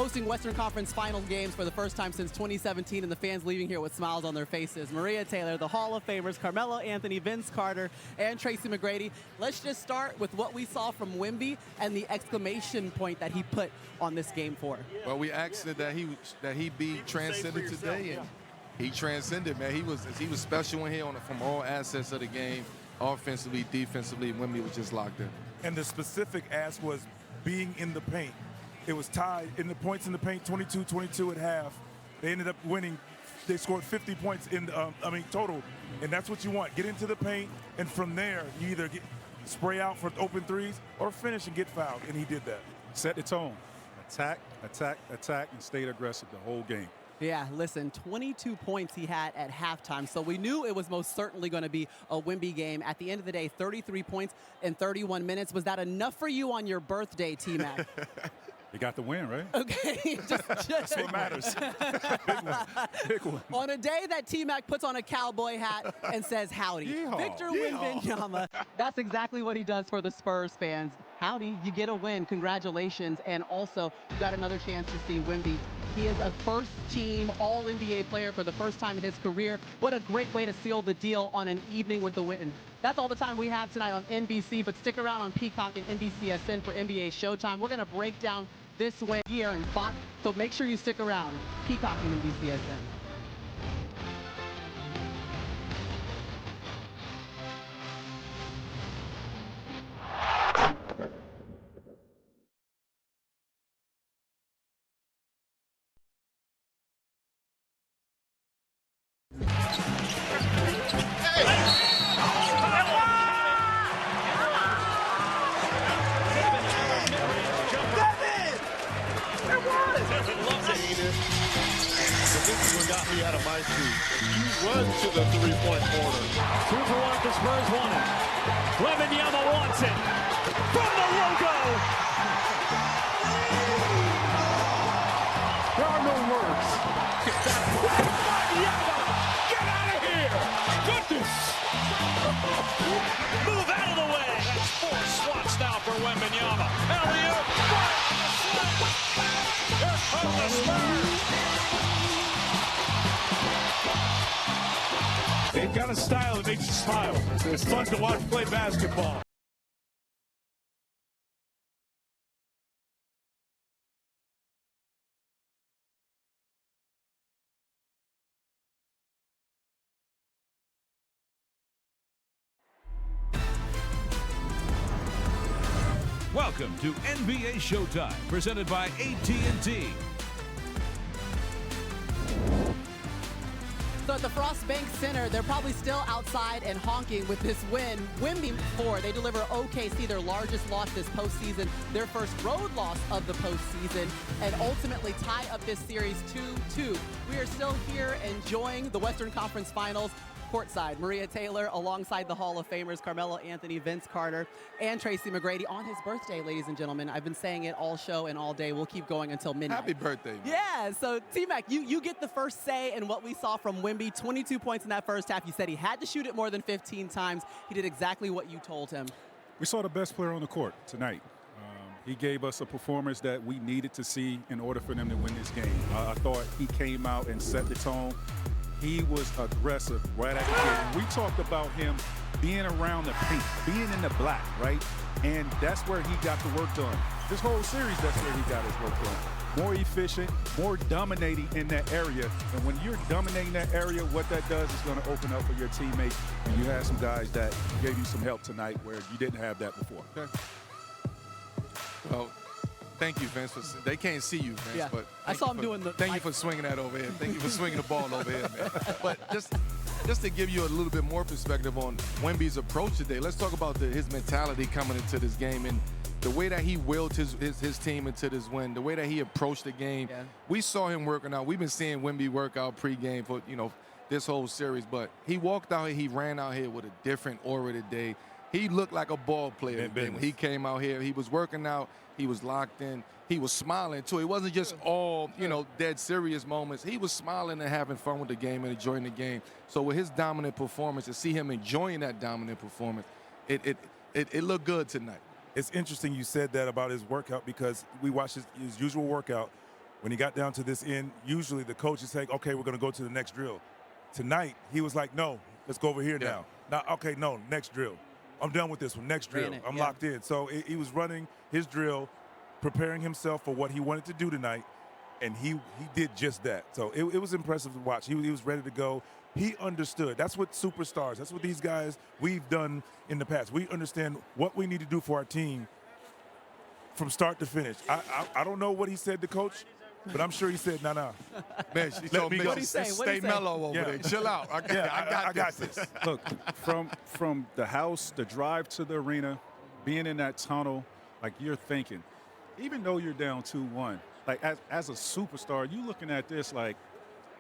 hosting Western Conference Finals games for the first time since 2017, and the fans leaving here with smiles on their faces. Maria Taylor, the Hall of Famers, Carmelo Anthony, Vince Carter, and Tracy McGrady. Let's just start with what we saw from Wemby and the exclamation point that he put on this game 4. Well, we asked that he be transcended today, and he transcended, man. He was special in here from all assets of the game, offensively, defensively. Wemby was just locked in. And the specific ask was being in the paint. It was tied in the points in the paint, 22-22 at half. They ended up winning. They scored 50 points in, total. And that's what you want. Get into the paint, and from there, you either spray out for open threes or finish and get fouled. And he did that. Set the tone. Attack, attack, attack, and stayed aggressive the whole game. Yeah, listen, 22 points he had at halftime, so we knew it was most certainly going to be a Wemby game. At the end of the day, 33 points in 31 minutes. Was that enough for you on your birthday, T-Mac? You got the win, right? Okay. That's what matters. Big one. On a day that T-Mac puts on a cowboy hat and says howdy. Yeehaw. Victor Yeehaw. Wembanyama. That's exactly what he does for the Spurs fans. Howdy, you get a win. Congratulations. And also, you got another chance to see Wemby. He is a first-team All-NBA player for the first time in his career. What a great way to seal the deal on an evening with the win. That's all the time we have tonight on NBC, but stick around on Peacock and NBCSN for NBA Showtime. We're going to break down this win here in Fox, so make sure you stick around. Peacock and NBCSN. Got me out of my seat. You run to the three-point corner. 2 for 1 for Spurs, want it. Wembenyama wants it. From the logo. There are no words. Wembenyama, get out of here. Goodness. Move out of the way. That's 4 swats now for Wembenyama. Elliott. Here come the Spurs. They've got a style that makes you smile. It's fun to watch play basketball. Welcome to NBA Showtime, presented by AT&T. So at the Frost Bank Center, they're probably still outside and honking with this win. Wemby 4, they deliver OKC their largest loss this postseason, their first road loss of the postseason, and ultimately tie up this series 2-2. We are still here enjoying the Western Conference Finals courtside. Maria Taylor alongside the Hall of Famers, Carmelo Anthony, Vince Carter, and Tracy McGrady on his birthday, ladies and gentlemen. I've been saying it all show and all day. We'll keep going until midnight. Happy birthday, man. Yeah, so T-Mac, you get the first say in what we saw from Wemby. 22 points in that first half. You said he had to shoot it more than 15 times. He did exactly what you told him. We saw the best player on the court tonight. He gave us a performance that we needed to see in order for them to win this game. I thought he came out and set the tone. He was aggressive right at the gate. We talked about him being around the paint, being in the black, right? And that's where he got the work done. This whole series, that's where he got his work done. More efficient, more dominating in that area. And when you're dominating that area, what that does is going to open up for your teammates. And you had some guys that gave you some help tonight where you didn't have that before. Okay. Well, thank you, Vince. They can't see you, Vince, Yeah. but I saw him doing the. Thank you for swinging that over here. Thank you for swinging the ball over here, man. But just to give you a little bit more perspective on Wemby's approach today, let's talk about his mentality coming into this game and the way that he willed his team into this win, the way that he approached the game. Yeah. We saw him working out. We've been seeing Wemby work out pregame for, this whole series, but he walked out here, he ran out here with a different aura today. He looked like a ball player today. When he came out here. He was working out. He was locked in. He was smiling, too. It wasn't just all, dead serious moments. He was smiling and having fun with the game and enjoying the game. So with his dominant performance, to see him enjoying that dominant performance, it looked good tonight. It's interesting you said that about his workout because we watched his usual workout. When he got down to this end, usually the coach is saying, okay, we're going to go to the next drill. Tonight, he was like, no, let's go over here now. Now, okay, no, next drill. I'm done with this one. Next drill. I'm locked in. So he was running his drill, preparing himself for what he wanted to do tonight, and he did just that. So it was impressive to watch. He was ready to go. He understood. That's what superstars, that's what these guys we've done in the past. We understand what we need to do for our team from start to finish. I don't know what he said to coach, but I'm sure he said, nah. Man, Let me go. What'd he say? Stay mellow over there. Chill out. I got this. Look, from the house, the drive to the arena, being in that tunnel, like you're thinking, even though you're down 2-1, like as a superstar, you looking at this like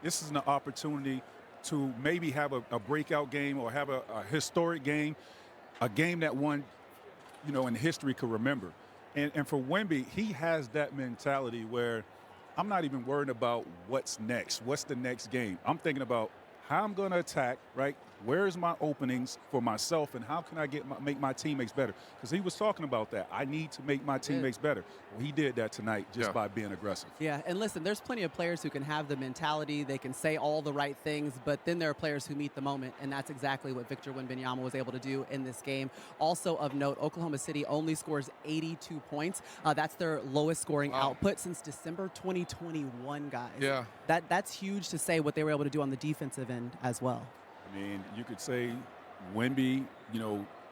this is an opportunity to maybe have a breakout game or have a historic game, a game that one, in history could remember. And for Wemby, he has that mentality where I'm not even worried about what's next. What's the next game? I'm thinking about how I'm going to attack, right? Where's my openings for myself, and how can I make my teammates better? Because he was talking about that. I need to make my teammates better. Well, he did that tonight just by being aggressive. Yeah, and listen, there's plenty of players who can have the mentality. They can say all the right things, but then there are players who meet the moment, and that's exactly what Victor Wembanyama was able to do in this game. Also of note, Oklahoma City only scores 82 points. That's their lowest scoring output since December 2021, guys. Yeah. That's huge to say what they were able to do on the defensive end as well. I mean, you could say Wemby,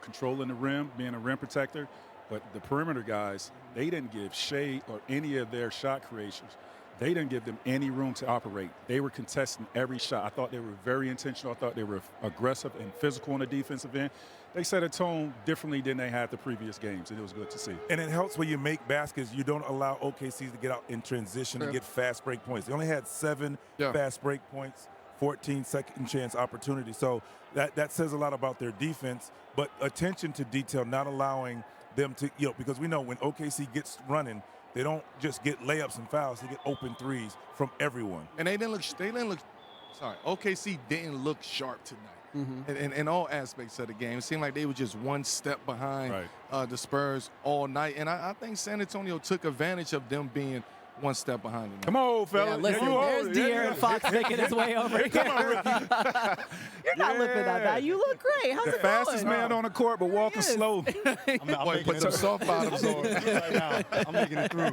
controlling the rim, being a rim protector, but the perimeter guys, they didn't give Shea or any of their shot creations. They didn't give them any room to operate. They were contesting every shot. I thought they were very intentional. I thought they were aggressive and physical on the defensive end. They set a tone differently than they had the previous games, and it was good to see. And it helps when you make baskets. You don't allow OKC to get out in transition and get fast break points. They only had 7 fast break points, 14 second chance opportunities. So that says a lot about their defense, but attention to detail, not allowing them to, because we know when OKC gets running, they don't just get layups and fouls, they get open threes from everyone. And OKC didn't look sharp tonight. In all aspects of the game. It seemed like they were just one step behind the Spurs all night. And I think San Antonio took advantage of them being one step behind them. Come on, fellas. Yeah, listen, there's De'Aaron Fox making his way over here. Come on, Ricky. You're not looking that bad. You look great. How's it Fastest going? man on the court, but walking slow. Boy, put some soft bottoms on. Right now. I'm making it through.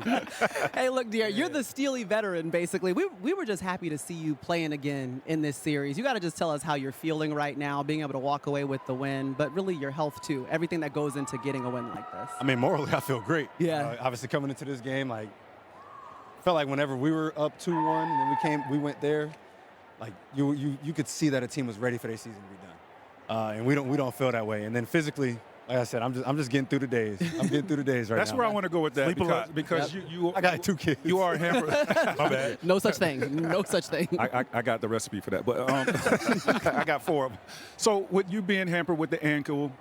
Hey, look, De'Aaron, you're the steely veteran, basically. We were just happy to see you playing again in this series. You got to just tell us how you're feeling right now, being able to walk away with the win, but really your health, too, everything that goes into getting a win like this. I mean, morally, I feel great. Yeah. Obviously, coming into this game, felt like whenever we were up 2-1 and then we went there, you could see that a team was ready for their season to be done. And we don't feel that way. And then physically, like I said, I'm just getting through the days. I'm getting through the days right now. That's where I want to go with that. Sleep a lot. Because I got 2 kids. You are hampered. My bad. No such thing. No such thing. I got the recipe for that, but I got 4 of them. So with you being hampered with the ankle,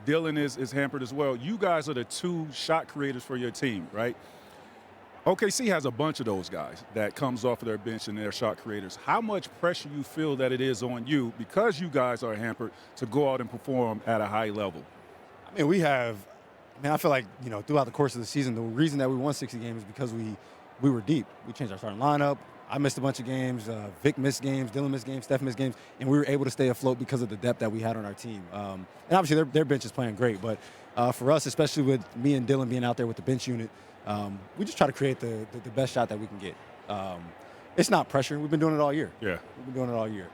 Dylan is hampered as well. You guys are the 2 shot creators for your team, right? OKC has a bunch of those guys that comes off of their bench and they're shot creators. How much pressure you feel that it is on you because you guys are hampered to go out and perform at a high level? I mean, I feel like, throughout the course of the season, the reason that we won 60 games is because we were deep. We changed our starting lineup. I missed a bunch of games. Vic missed games. Dylan missed games. Steph missed games. And we were able to stay afloat because of the depth that we had on our team. And obviously, their bench is playing great. But for us, especially with me and Dylan being out there with the bench unit, we just try to create the best shot that we can get. It's not pressure. We've been doing it all year. Yeah. We've been doing it all year.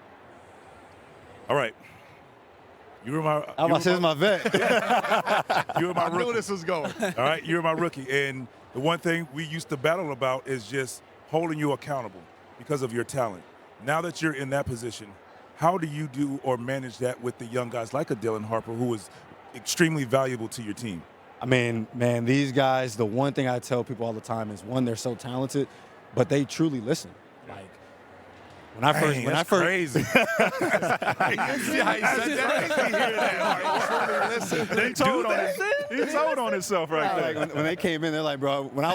All right. You were my. I was about to say, my vet. You were my rookie. I knew this was going. All right, you're my rookie. And the one thing we used to battle about is just holding you accountable because of your talent. Now that you're in that position, how do you do or manage that with the young guys like a Dylan Harper, who is extremely valuable to your team? I mean, man, these guys, the one thing I tell people all the time is, one, they're so talented, but they truly listen. Like, when I first crazy. You see how he said that? He told on himself right there. like, when they came in, they're like, bro, when I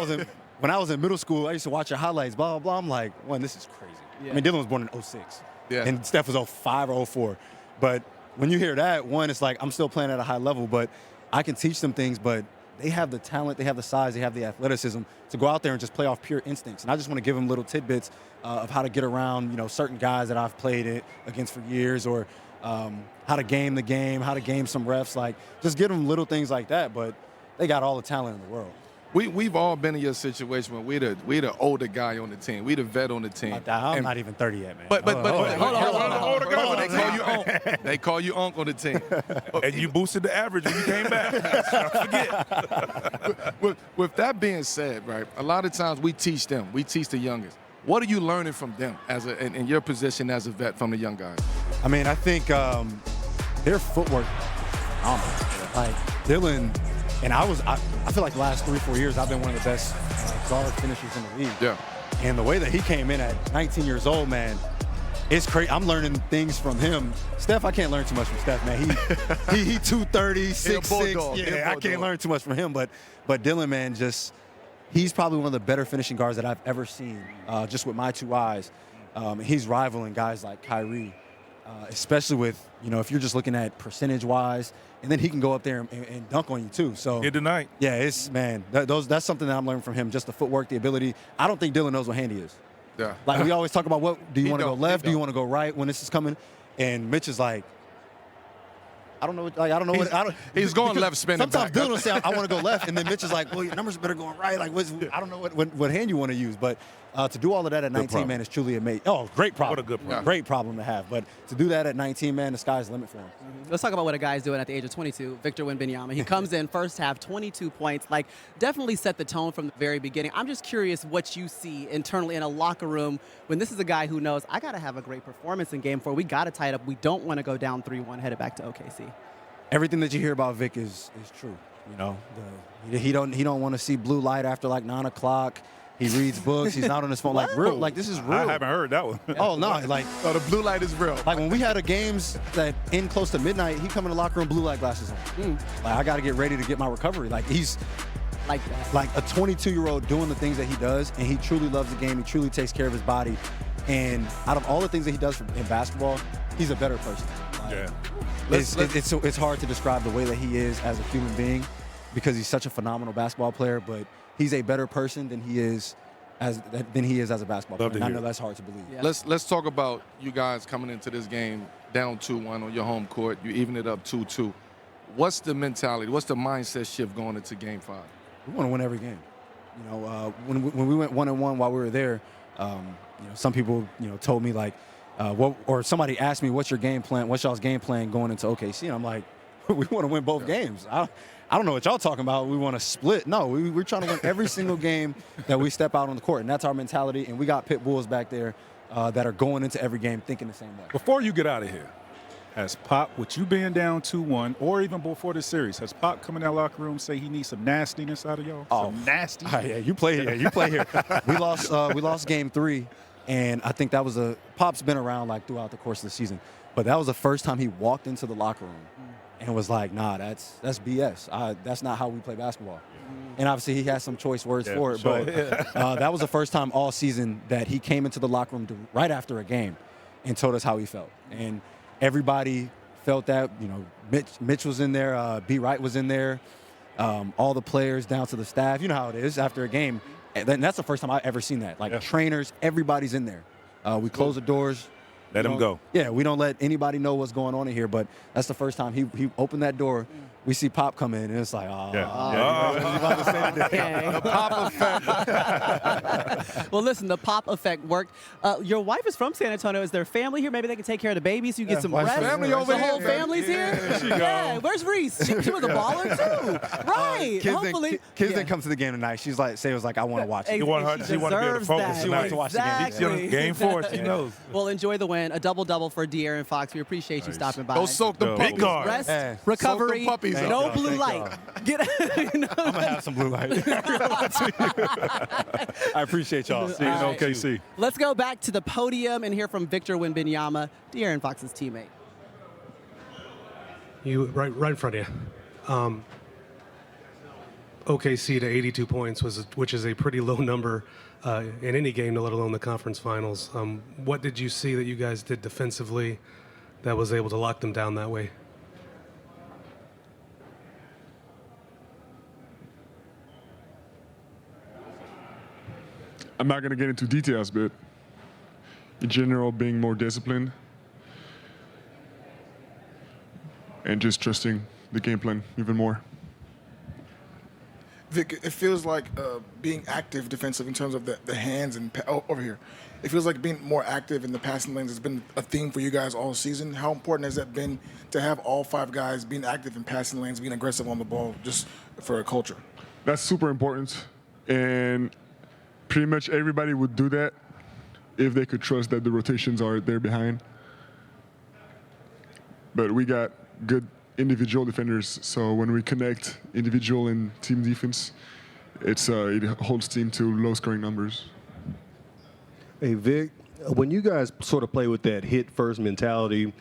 was in middle school, I used to watch your highlights, blah, blah, blah. I'm like, this is crazy. Yeah. I mean, Dylan was born in 06. Yeah. And Steph was 05 or 04. But when you hear that, one, it's like I'm still playing at a high level, but I can teach them things, but they have the talent, they have the size, they have the athleticism to go out there and just play off pure instincts. And I just want to give them little tidbits of how to get around, certain guys that I've played it against for years, or how to game the game, how to game some refs. Like, just give them little things like that. But they got all the talent in the world. We've all been in your situation where we the older guy on the team. We the vet on the team. I'm not even 30 yet, man. But hold on. They call you Unc on the team. And you boosted the average when you came back. Forget. With that being said, right, a lot of times we teach them. We teach the youngest. What are you learning from them in your position as a vet from the young guys? I mean, I think their footwork is phenomenal. Like, Dylan, and I feel like the last 3-4 years I've been one of the best guard finishers in the league. Yeah. And the way that he came in at 19 years old, man, it's crazy. I'm learning things from him. Steph, I can't learn too much from Steph, man. He 230, 6'6". Yeah, I can't learn too much from him. But Dylan, man, he's probably one of the better finishing guards that I've ever seen, just with my 2 eyes. He's rivaling guys like Kyrie, especially with, if you're just looking at percentage-wise, and then he can go up there and dunk on you too. So Here tonight. Yeah, that's something that I'm learning from him, just the footwork, the ability. I don't think Dylan knows what hand he is. Yeah. Like, we always talk about, do you want to go left? Do you want to go right when this is coming? And Mitch is like, I don't know. He's going left, spinning sometimes back. Dylan will say, I want to go left, and then Mitch is like, well, your numbers better going right. Like, I don't know what hand you want to use. But to do all of that at 19, man, is truly amazing. Oh, great problem. What a good problem. Great problem to have. But to do that at 19, man, the sky's the limit for him. Let's talk about what a guy's doing at the age of 22, Victor Wembanyama. He comes in first half, 22 points, like definitely set the tone from the very beginning. I'm just curious what you see internally in a locker room when this is a guy who knows, I got to have a great performance in game 4. We got to tie it up. We don't want to go down 3-1 headed back to OKC. Everything that you hear about Vic is true. He don't want to see blue light after like 9 o'clock. He reads books. He's not on his phone. Like, real. Like, this is real. I haven't heard that one. Oh, no. Like, the blue light is real. Like, when we had games that end close to midnight, he come in the locker room, blue light glasses on. Like, I got to get ready to get my recovery. Like, he's like that. Like a 22-year-old doing the things that he does, and he truly loves the game. He truly takes care of his body. And out of all the things that he does in basketball, he's a better person. Yeah. It's hard to describe the way that he is as a human being because he's such a phenomenal basketball player, but he's a better person than he is as a basketball player. And I know that's hard to believe. Yeah. Let's talk about you guys coming into this game down 2-1 on your home court. You even it up 2-2. What's the mentality? What's the mindset shift going into Game 5? We want to win every game. When we went 1-1 while we were there, some people told me like, or somebody asked me, what's your game plan? What's y'all's game plan going into OKC? And I'm like, we want to win both games. I don't know what y'all talking about. We want to split. No, we're trying to win every single game that we step out on the court, and that's our mentality. And we got pit bulls back there that are going into every game thinking the same way. Before you get out of here, has Pop, with you being down 2-1, or even before the series, has Pop come in that locker room say he needs some nastiness out of y'all? Some nasty. Yeah, you play here. You play here. We lost Game 3. And I think that was Pop's been around like throughout the course of the season, but that was the first time he walked into the locker room and was like, "Nah, that's BS. That's not how we play basketball." And obviously he has some choice words for it, sure. but that was the first time all season that he came into the locker room right after a game and told us how he felt. And everybody felt that. Mitch was in there, B. Wright was in there, all the players down to the staff. You know how it is after a game. And that's the first time I've ever seen that. Like trainers, everybody's in there. We close the doors. Let him go. Yeah, we don't let anybody know what's going on in here. But that's the first time he opened that door. We see Pop come in, and it's like, The Pop effect. Well, listen, the Pop effect worked. Your wife is from San Antonio. Is there family here? Maybe they can take care of the babies. You get some rest. Family over the here. whole family's here. Yeah, where's Reese? She was a baller too. Right. Hopefully, kids didn't come to the game tonight. She's like, I want to watch it. She wanted to be able to focus. She wanted to watch the game. Exactly. Game 4, she knows. Well, enjoy the win. A double-double for De'Aaron Fox. We appreciate you stopping by. Go soak the Big puppies. guard. Rest, recovery, Soak them puppies no up. blue light. Get. I'm gonna have some blue light. I appreciate y'all. See you in OKC. Let's go back to the podium and hear from Victor Wembanyama, De'Aaron Fox's teammate. You right in front of you. OKC to 82 points which is a pretty low number in any game, let alone the conference finals. What did you see that you guys did defensively that was able to lock them down that way? I'm not going to get into details, but in general, being more disciplined and just trusting the game plan even more. Vic, it feels like being active defensive in terms of the hands and over here. It feels like being more active in the passing lanes has been a theme for you guys all season. How important has that been to have all 5 guys being active in passing lanes, being aggressive on the ball, just for a culture? That's super important, and pretty much everybody would do that if they could trust that the rotations are there behind. But we got good individual defenders, so when we connect individual and team defense, it holds team to low-scoring numbers. Hey, Vic, when you guys sort of play with that hit-first mentality,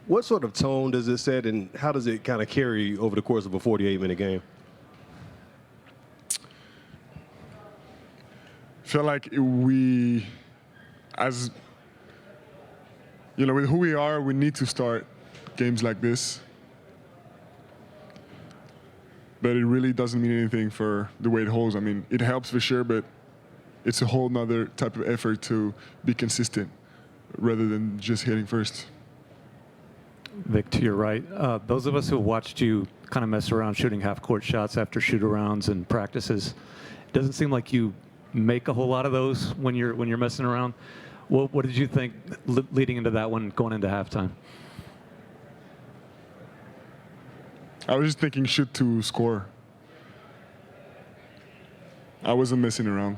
what sort of tone does it set, and how does it kind of carry over the course of a 48-minute game? I feel like we, as you know, with who we are, we need to start games like this. But it really doesn't mean anything for the way it holds. I mean, it helps for sure, but it's a whole nother type of effort to be consistent rather than just hitting first. Vic, to your right, those of us who watched you kind of mess around shooting half-court shots after shoot-arounds and practices, it doesn't seem like you make a whole lot of those when you're messing around. What did you think leading into that one, going into halftime? I was just thinking shoot to score. I wasn't messing around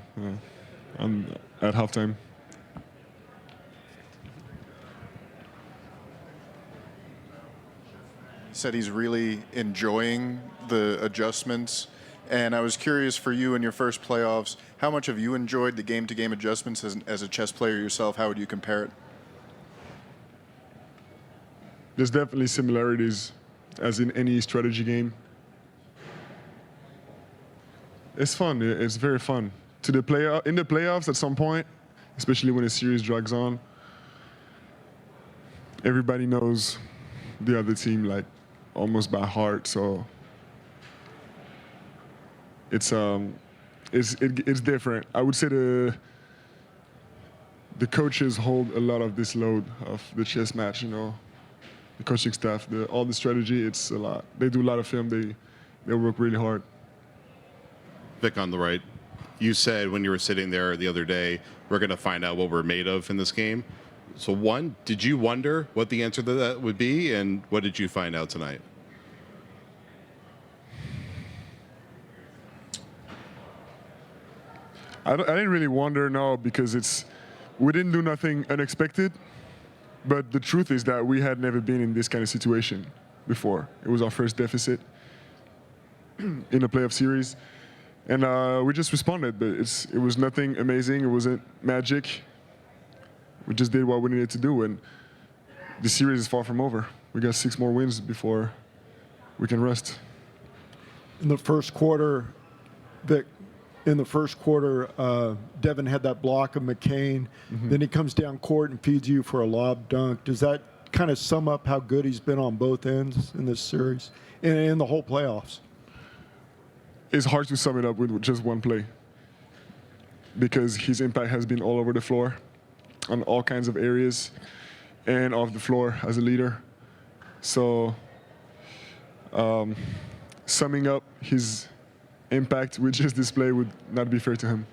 at halftime. He said he's really enjoying the adjustments. And I was curious for you in your first playoffs, how much have you enjoyed the game-to-game adjustments as a chess player yourself? How would you compare it? There's definitely similarities, as in any strategy game. It's fun. It's very fun. In the playoffs, at some point, especially when a series drags on, everybody knows the other team like almost by heart. So it's different. I would say the coaches hold a lot of this load of the chess match. You know, the coaching staff, all the strategy. It's a lot. They do a lot of film. They work really hard. Vic on the right, you said when you were sitting there the other day, we're going to find out what we're made of in this game. So one, did you wonder what the answer to that would be, and what did you find out tonight? I didn't really wonder, no, because we didn't do nothing unexpected. But the truth is that we had never been in this kind of situation before. It was our first deficit in a playoff series. And we just responded, but it was nothing amazing. It wasn't magic. We just did what we needed to do, and the series is far from over. We got 6 more wins before we can rest. In the first quarter, Vic, Devin had that block of McCain. Mm-hmm. Then he comes down court and feeds you for a lob dunk. Does that kind of sum up how good he's been on both ends in this series and in the whole playoffs? It's hard to sum it up with just one play because his impact has been all over the floor on all kinds of areas and off the floor as a leader. So summing up his impact with just this play would not be fair to him.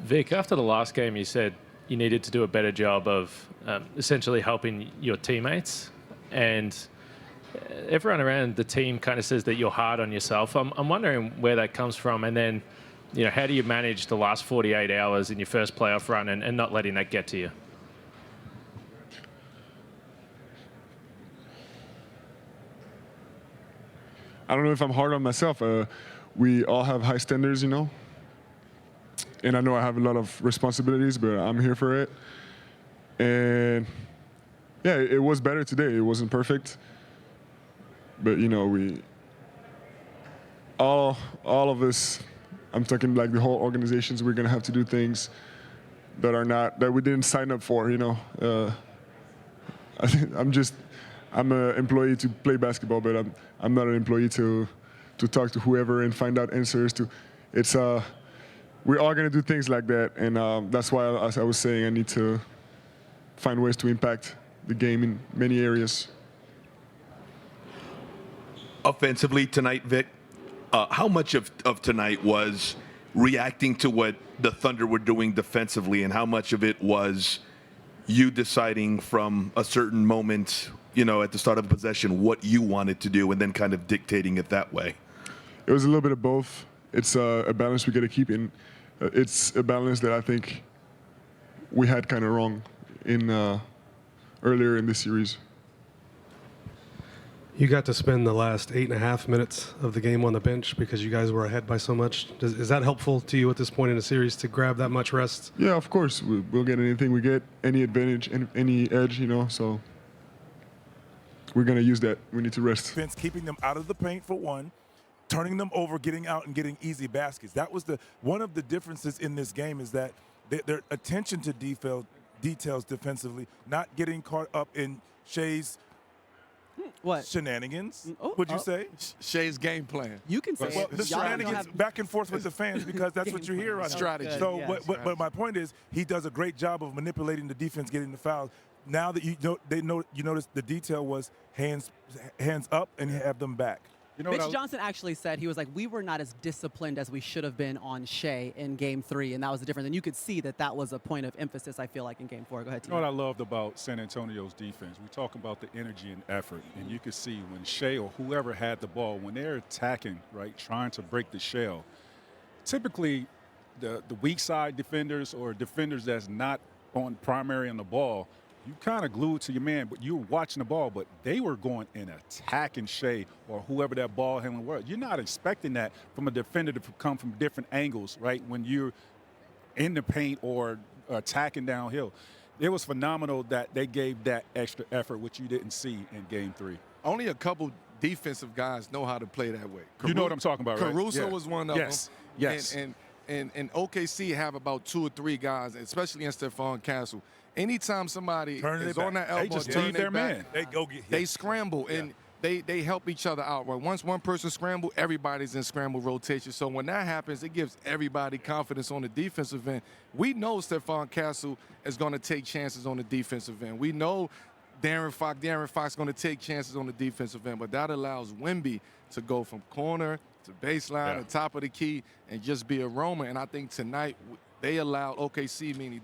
Vic, after the last game, you said you needed to do a better job of essentially helping your teammates, and everyone around the team kind of says that you're hard on yourself. I'm wondering where that comes from, and then, how do you manage the last 48 hours in your first playoff run and not letting that get to you? I don't know if I'm hard on myself. We all have high standards, and I know I have a lot of responsibilities, but I'm here for it. And yeah, it was better today. It wasn't perfect. But, we all of us, I'm talking like the whole organizations, we're going to have to do things that we didn't sign up for, I'm an employee to play basketball, but I'm not an employee to talk to whoever and find out answers to. we are going to do things like that, and that's why, as I was saying, I need to find ways to impact the game in many areas. Offensively tonight, Vic, how much of tonight was reacting to what the Thunder were doing defensively, and how much of it was you deciding from a certain moment, at the start of a possession, what you wanted to do and then kind of dictating it that way? It was a little bit of both. It's a balance we got to keep in. It's a balance that I think we had kind of wrong in earlier in this series. You got to spend the last 8.5 minutes of the game on the bench because you guys were ahead by so much. Is that helpful to you at this point in the series to grab that much rest? Yeah, of course. We'll get anything we get, any advantage, any edge, so we're going to use that. We need to rest. Defense, keeping them out of the paint for one, turning them over, getting out and getting easy baskets. That was one of the differences in this game, is that their attention to details defensively, not getting caught up in Shai's shenanigans. Would you say Shai's game plan? You can say well, the shenanigans back and forth with the fans, because that's what you hear on strategy. So, but my point is, he does a great job of manipulating the defense, getting the fouls. Now that you notice the detail was hands up and have them back. Mitch Johnson actually said, he was like, we were not as disciplined as we should have been on Shai in Game 3, and that was the difference. And you could see that was a point of emphasis, I feel like, in Game 4. Go ahead, Tim. You know what I loved about San Antonio's defense? We talk about the energy and effort, and you could see when Shai or whoever had the ball, when they're attacking, right, trying to break the shell, typically the weak side defenders or defenders that's not on primary on the ball, you kind of glued to your man, but you were watching the ball, but they were going and attacking Shai or whoever that ball handler was. You're not expecting that from a defender to come from different angles, right, when you're in the paint or attacking downhill. It was phenomenal that they gave that extra effort, which you didn't see in Game 3. Only a couple defensive guys know how to play that way. You know what I'm talking about, right? Caruso was one of them. Yes. And OKC have about 2 or 3 guys, especially in Stephon Castle. Anytime somebody is on that elbow, they just turn leave their their back, man. They go get hit. They scramble, and they help each other out. Right? Once one person scramble, everybody's in scramble rotation. So when that happens, it gives everybody confidence on the defensive end. We know Stephon Castle is going to take chances on the defensive end. We know Darren Fox is going to take chances on the defensive end, but that allows Wemby to go from corner to baseline, to top of the key, and just be a roamer. And I think tonight they allowed OKC, meaning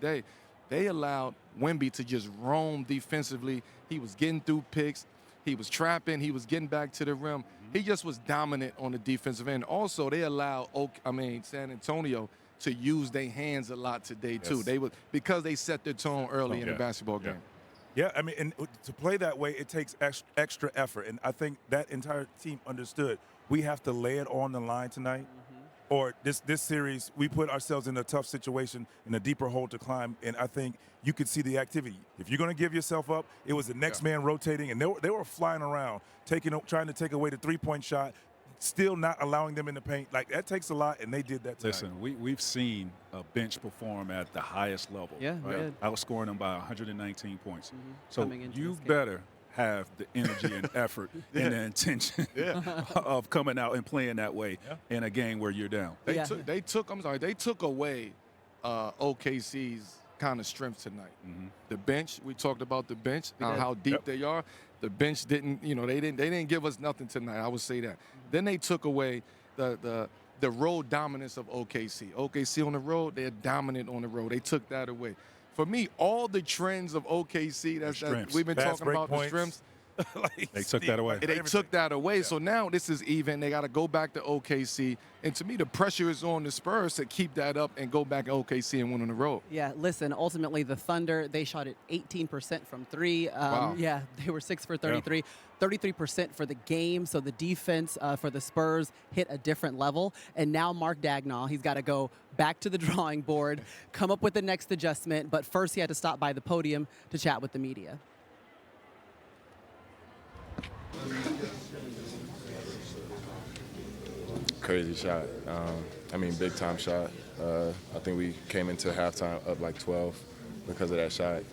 they allowed Wemby to just roam defensively. He was getting through picks. He was trapping. He was getting back to the rim. He just was dominant on the defensive end. Also, they allowed San Antonio to use their hands a lot today, too. Because they set their tone early in the basketball game. Yeah, I mean, and to play that way, it takes extra effort. And I think that entire team understood we have to lay it on the line tonight. Or this series, we put ourselves in a tough situation, in a deeper hole to climb, and I think you could see the activity. If you're going to give yourself up, it was the next man rotating, and they were flying around, trying to take away the three-point shot, still not allowing them in the paint. Like, that takes a lot, and they did that tonight. Listen, we've seen a bench perform at the highest level. Yeah, right? Outscoring them by 119 points. So you better have the energy and effort and the intention of coming out and playing that way in a game where you're down. They took away OKC's kind of strength tonight. The bench, we talked about the bench, how deep they are. The bench didn't, they didn't give us nothing tonight. I would say that. Then they took away the road dominance of OKC. OKC on the road, they're dominant on the road. They took that away. For me, all the trends of OKC, that we've been talking about, the strengths. They took that away. They took that away. So now this is even. They got to go back to OKC. And to me, the pressure is on the Spurs to keep that up and go back to OKC and win on the road. Yeah, listen, ultimately the Thunder, they shot at 18% from 3. Wow. Yeah, they were 6 for 33. Yeah. 33% for the game, so the defense for the Spurs hit a different level. And now Mark Daigneault, he's got to go back to the drawing board, come up with the next adjustment. But first he had to stop by the podium to chat with the media. Crazy shot. Big time shot. I think we came into halftime up like 12 because of that shot.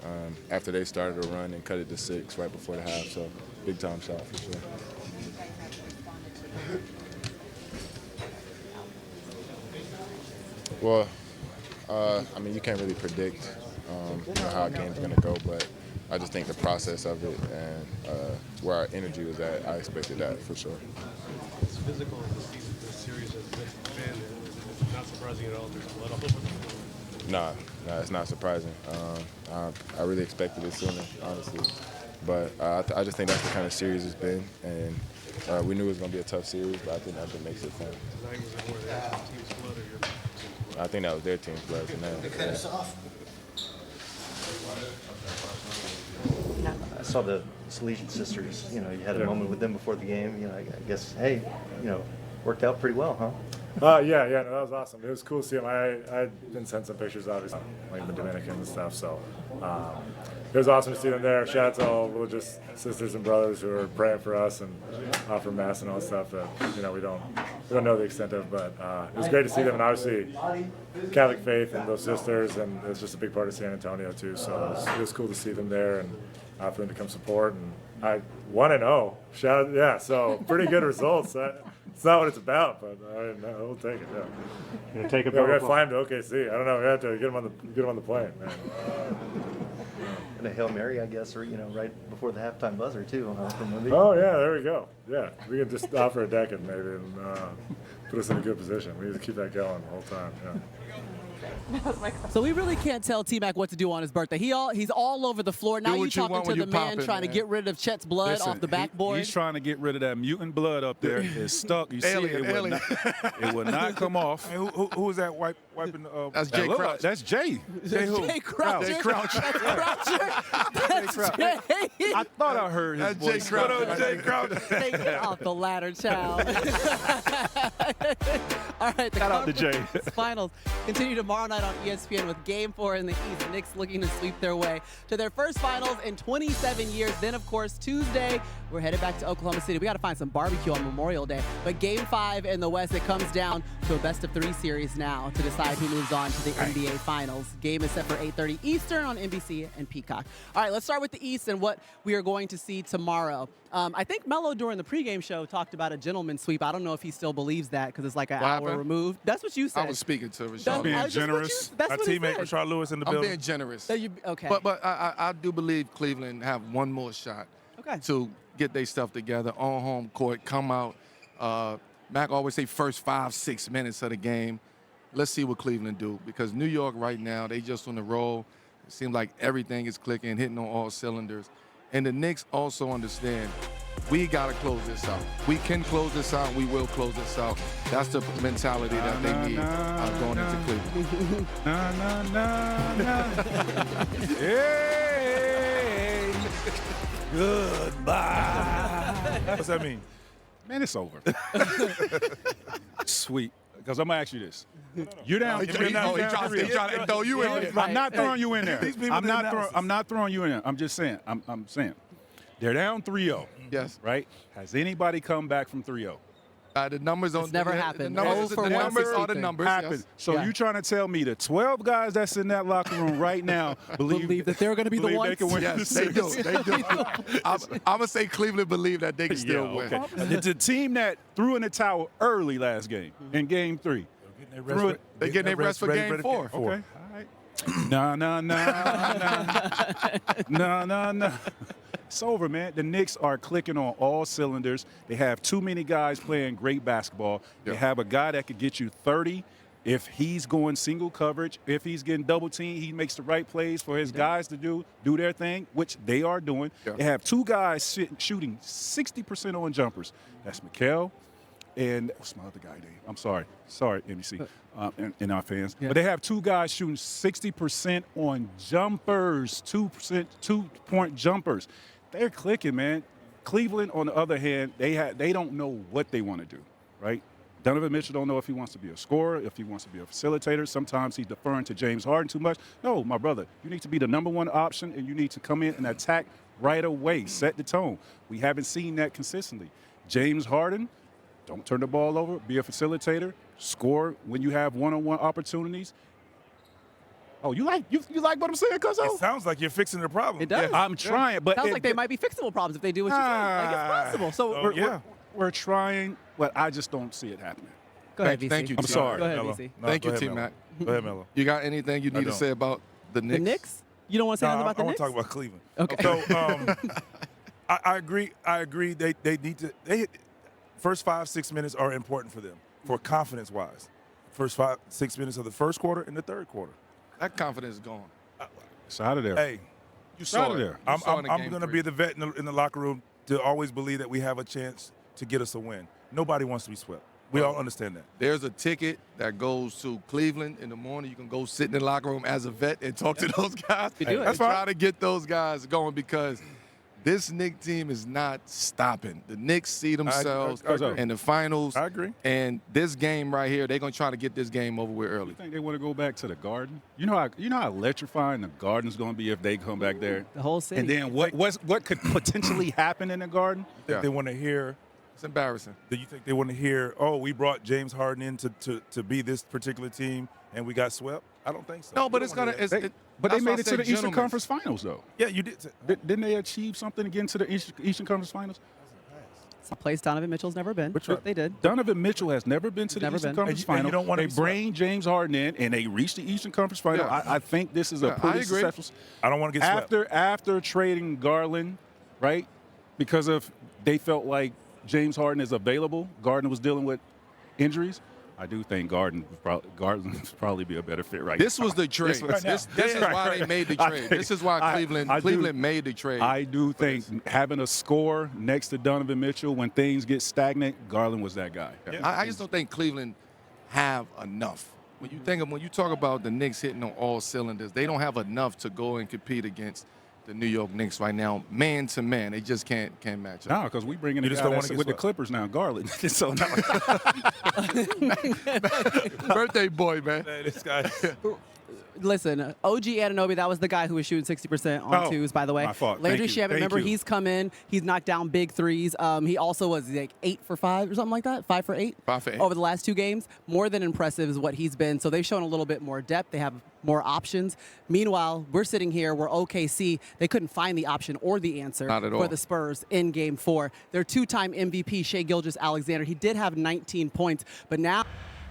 After they started a run and cut it to 6 right before the half, so big time shot for sure. Well, I mean, you can't really predict how a game's going to go, but I just think the process of it and where our energy was at, I expected that for sure. As physical as this series has been, is it not surprising at all there's blood all over the floor? Nah, it's not surprising. I really expected it sooner, honestly. But I just think that's the kind of series it's been, and we knew it was going to be a tough series, but I think that's what makes it fun. Tonight was it more their team's blood or your team's blood? I think that was their team's blood tonight. I saw the Salesian sisters. You know, you had a moment with them before the game. You know, I guess, hey, you know, worked out pretty well, huh? Yeah, no, that was awesome. It was cool to see them. I'd been sent some pictures, obviously, like the Dominican and stuff. So it was awesome to see them there. Shout out to all religious sisters and brothers who are praying for us and offer mass and all that stuff that we don't know the extent of. But it was great to see them, and obviously Catholic faith and those sisters, and it's just a big part of San Antonio too. So it was cool to see them there and for them to come support. And I 1-0. So pretty good results. It's not what it's about, but we'll take it. Yeah. You're gonna take it. We're gonna fly him to OKC. I don't know. We have to get him on the plane, man. And a Hail Mary, I guess, or right before the halftime buzzer too. From Wemby. Oh yeah, there we go. Yeah, we can just offer a decade maybe and put us in a good position. We need to keep that going the whole time. Yeah. So we really can't tell T-Mac what to do on his birthday. He's all over the floor. Now you're talking to the man trying to get rid of Chet's blood off the backboard. He's trying to get rid of that mutant blood up there. It's stuck. You see it would not come off. Hey, who was that wiping the That's Jay Crouch. That's Jay. Jay who? Jay Crouch. Jay Crouch. That's Jay. I thought I heard his voice. Jay Crouch. Jay Crouch. Take it off the ladder, child. All right, the Shout out to Jay. Finals continue tomorrow night on ESPN with Game 4 in the East. The Knicks looking to sweep their way to their first finals in 27 years. Then, of course, Tuesday, we're headed back to Oklahoma City. We got to find some barbecue on Memorial Day. But Game 5 in the West, it comes down to a best-of-3 series now to decide who moves on to the NBA Finals. Game is set for 8:30 Eastern on NBC and Peacock. All right, let's start with the East and what we are going to see tomorrow. I think Melo during the pregame show talked about a gentleman's sweep. I don't know if he still believes that because it's like an hour removed. That's what you said. I was speaking to Rashad. Being generous. That's Our what he teammate said. Rashad Lewis in the I'm building. being generous. Okay. But I do believe Cleveland have one more shot to get their stuff together on home court, come out. Mac always say first 5-6 minutes of the game. Let's see what Cleveland do because New York right now, they just on the roll. It seems like everything is clicking, hitting on all cylinders. And the Knicks also understand we got to close this out. We can close this out. We will close this out. That's the mentality that they need going into Cleveland. Hey, goodbye. What's that mean? Man, it's over. Sweet. Because I'm going to ask you this. You're down. He trying to throw you in there. I'm not throwing you in there. I'm not throwing you in there. I'm just saying. I'm saying. They're down 3-0. Yes. Right? Has anybody come back from 3-0? The numbers on It's never happened. The numbers, for the numbers are the 160. numbers. Happened. So you trying to tell me the 12 guys that's in that locker room right now believe that they're going to be the ones? they can win Yes, the they do. series? They do. I'm going to say Cleveland believe that they can still win. The team that threw in the towel early last game, in Game 3. They're getting their rest for Game 4. Okay, all right. No. It's over, man. The Knicks are clicking on all cylinders. They have too many guys playing great basketball. They have a guy that could get you 30 if he's going single coverage. If he's getting double teamed, he makes the right plays for his guys to do their thing, which they are doing. They have two guys shooting 60% on jumpers. That's Mikal and what's my other guy name? I'm sorry, NBC and our fans. But they have two guys shooting 60% on jumpers, 2-point jumpers. They're clicking, man. Cleveland, on the other hand, they don't know what they want to do, right? Donovan Mitchell don't know if he wants to be a scorer, if he wants to be a facilitator. Sometimes he's deferring to James Harden too much. No, my brother, you need to be the number one option, and you need to come in and attack right away, set the tone. We haven't seen that consistently. James Harden, don't turn the ball over, be a facilitator, score when you have one-on-one opportunities. Oh, you like what I'm saying, Cuzzo? It sounds like you're fixing the problem. It does. I'm trying, but sounds like they might be fixable problems if they do what you say. Like it's possible. So we're trying, but I just don't see it happening. Go ahead, VC. Thank you. I'm T. sorry. Go ahead, Melo. VC. Thank you, go ahead, T. Melo. Mac. Go ahead, Melo. You got anything you need to say about the Knicks? The Knicks? You don't want to say nothing about the I Knicks? want to talk about Cleveland. Okay. So I agree. They need to. First 5-6 minutes are important for them, for confidence-wise. First 5-6 minutes of the first quarter and the third quarter. That confidence is gone. It's out of there. Hey, You saw out of it. there. You saw it in I'm game going to three. be the vet in the locker room to always believe that we have a chance to get us a win. Nobody wants to be swept. We all understand that. There's a ticket that goes to Cleveland in the morning. You can go sit in the locker room as a vet and talk to those guys. You do it. And try to get those guys going because this Knicks team is not stopping. The Knicks see themselves I agree. in the finals. I agree. And this game right here, they're going to try to get this game over with early. You think they want to go back to the Garden? You know how electrifying the Garden's going to be if they come back there. The whole city. And then what could potentially happen in the Garden? I think they want to hear. It's embarrassing. Do you think they want to hear, oh, we brought James Harden in to be this particular team and we got swept? I don't think so. No, but You it's don't going wanna to. hear that. But they That's why made I it to said the Eastern gentlemen. Conference Finals, though. Yeah, you did. Didn't they achieve something again to the Eastern Conference Finals? It's a place Donovan Mitchell's never been. But they did. Donovan Mitchell has never been to the Never Eastern been. Conference And you Finals. don't wanna They be swept. bring James Harden in, and they reach the Eastern Conference Final. Yeah. I think this is a Yeah, I pretty agree. successful. I don't want to get swept. After trading Garland, right? Because of they felt like James Harden is available. Garden was dealing with injuries. I do think Garden would probably be a better fit right This now. was the trade. This is why they made the trade. This is why Cleveland made the trade. I do think having a score next to Donovan Mitchell when things get stagnant, Garland was that guy. I just don't think Cleveland have enough. When you talk about the Knicks hitting on all cylinders, they don't have enough to go and compete against the New York Knicks right now, man to man. They just can't match up. No, because we bringing the just guy don't that's wanna get with the swept. Clippers now, Garland. So now, Birthday boy, man. This guy. Listen, OG Anunoby, that was the guy who was shooting 60% on twos, by the way. my fault. Landry Thank you. Shamet, remember, Thank you. he's come in. He's knocked down big threes. He also was like 8 for 5 or something like that, 5 for 8. 5 for 8. Over the last 2 games. More than impressive is what he's been. So they've shown a little bit more depth. They have more options. Meanwhile, we're sitting here where OKC, they couldn't find the option or the answer Not at all. for the Spurs in Game 4. Their 2-time MVP, Shai Gilgeous-Alexander, he did have 19 points, but now –